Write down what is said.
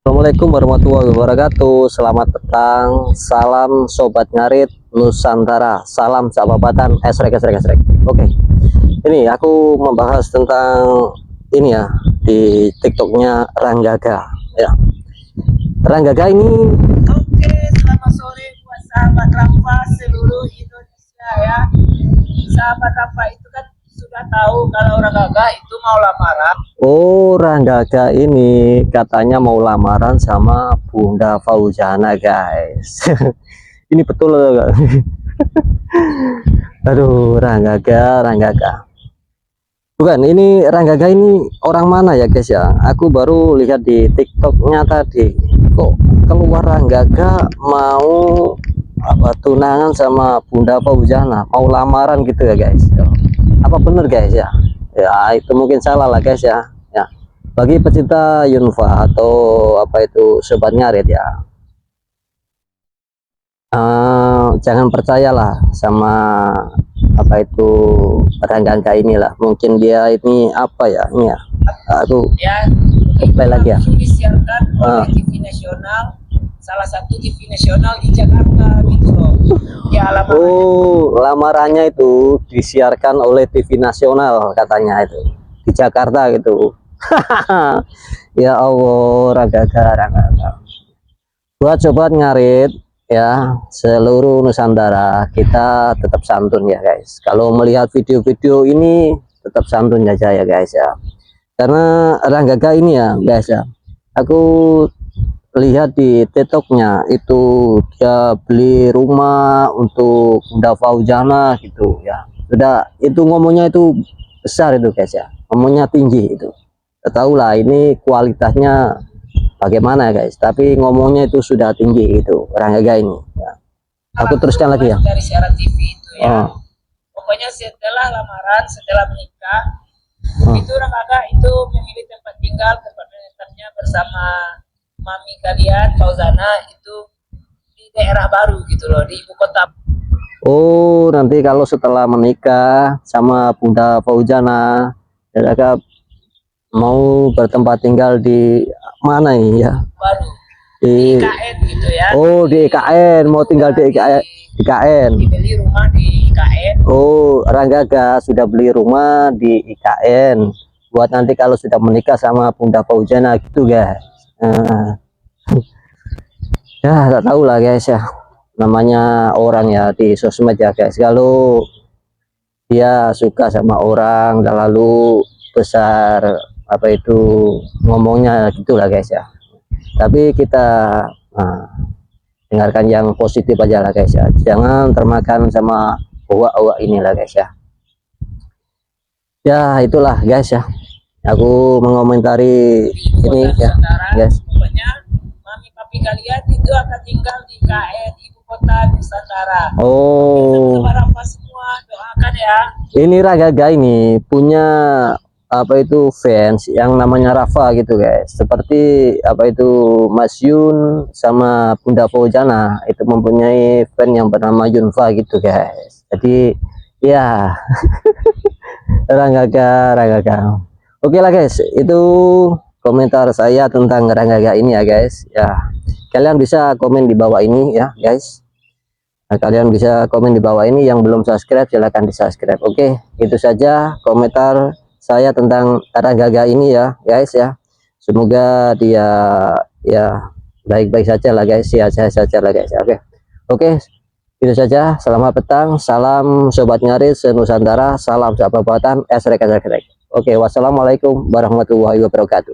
Assalamualaikum warahmatullahi wabarakatuh. Selamat petang, salam sobat ngarit Nusantara, salam sahabatan esrek esrek esrek. Oke, ini aku membahas tentang ini ya di TikToknya Ranggaga. Ya, Ranggaga ini. Oke, selamat sore buat sahabat Rafa seluruh Indonesia ya. Sahabat Rafa itu kan sudah tahu kalau orang gagah itu mau lamaran. Oh, Ranggaga ini katanya mau lamaran sama Bunda Fauzana, guys. Ini betul gak? Aduh, Ranggaga. Bukan, ini Ranggaga ini orang mana ya, guys ya? Aku baru lihat di TikToknya tadi. Kok keluar Ranggaga mau tunangan sama Bunda Fauzana, mau lamaran gitu ya, guys? Apa bener, guys ya? Ya, itu mungkin salah lah, guys ya. Ya, bagi pecinta Yunfa atau apa itu sobat ngarit ya, jangan percayalah sama apa itu Ranggaga inilah. Mungkin dia ini apa ya, ini ya, aku Ya, play lagi ya. disiarkan oleh TV nasional, salah satu TV nasional di Jakarta gitu loh. Ya, Oh, lamarannya itu disiarkan oleh TV nasional katanya itu di Jakarta gitu. Ya Allah, Ranggaga. Buat sobat ngarit ya seluruh Nusantara, kita tetap santun ya, guys. Kalau melihat video-video ini tetap santun aja ya, guys ya. Karena Ranggaga ini ya, guys ya, aku lihat di TikToknya itu dia beli rumah untuk Bunda Fauzana gitu ya. Sudah itu ngomongnya itu besar itu, guys ya, ngomongnya tinggi itu. Tahu lah ini kualitasnya bagaimana, guys, tapi ngomongnya itu sudah tinggi itu Ranggaga ini ya. Aku teruskan lagi ya. Dari siaran TV itu ya. Oh. Pokoknya setelah lamaran, setelah menikah, itu Ranggaga itu memilih tempat tinggal, tempat menetapnya bersama mami kalian Fauzana itu di daerah baru gitu loh, di ibu kota. Oh, nanti kalau setelah menikah sama Bunda Fauzana, Ranggaga mau bertempat tinggal di mana ini ya? Baru Di IKN gitu ya. Oh, di IKN, mau tinggal di IKN. Dibeli rumah di IKN. Oh, Ranggaga sudah beli rumah di IKN buat nanti kalau sudah menikah sama Bunda Fauzana gitu, guys. Ya, tak tahu lah, guys ya, namanya orang ya di sosmed ya, guys. Kalau dia suka sama orang dan lalu besar apa itu ngomongnya gitulah, guys ya. Tapi kita dengarkan yang positif aja lah, guys ya. Jangan termakan sama owa-owa inilah, guys ya. Ya, itulah, guys ya. Aku mengomentari ini ya, guys. Pokoknya mami papi kalian itu akan tinggal di IKN ibu kota Nusantara. Oh. Para semua doakan ya. Ini Ranggaga ini punya apa itu fans yang namanya Rafa gitu, guys. Seperti apa itu Mas Yun sama Bunda Fauzana itu mempunyai fan yang bernama Yunfa gitu, guys. Jadi ya Ranggaga. Oke lah, guys, itu komentar saya tentang Ranggaga ini ya, guys ya. Kalian bisa komen di bawah ini ya, guys. Nah, kalian bisa komen di bawah ini. Yang belum subscribe silahkan di subscribe. Oke, itu saja komentar saya tentang Ranggaga ini ya, guys ya. Semoga dia ya baik-baik saja lah, guys, sehat-sehat saja lah, guys. Oke, itu saja. Selamat petang, salam sobat ngarit senusantara, salam sahabatan esrek. Oke, wassalamualaikum warahmatullahi wabarakatuh.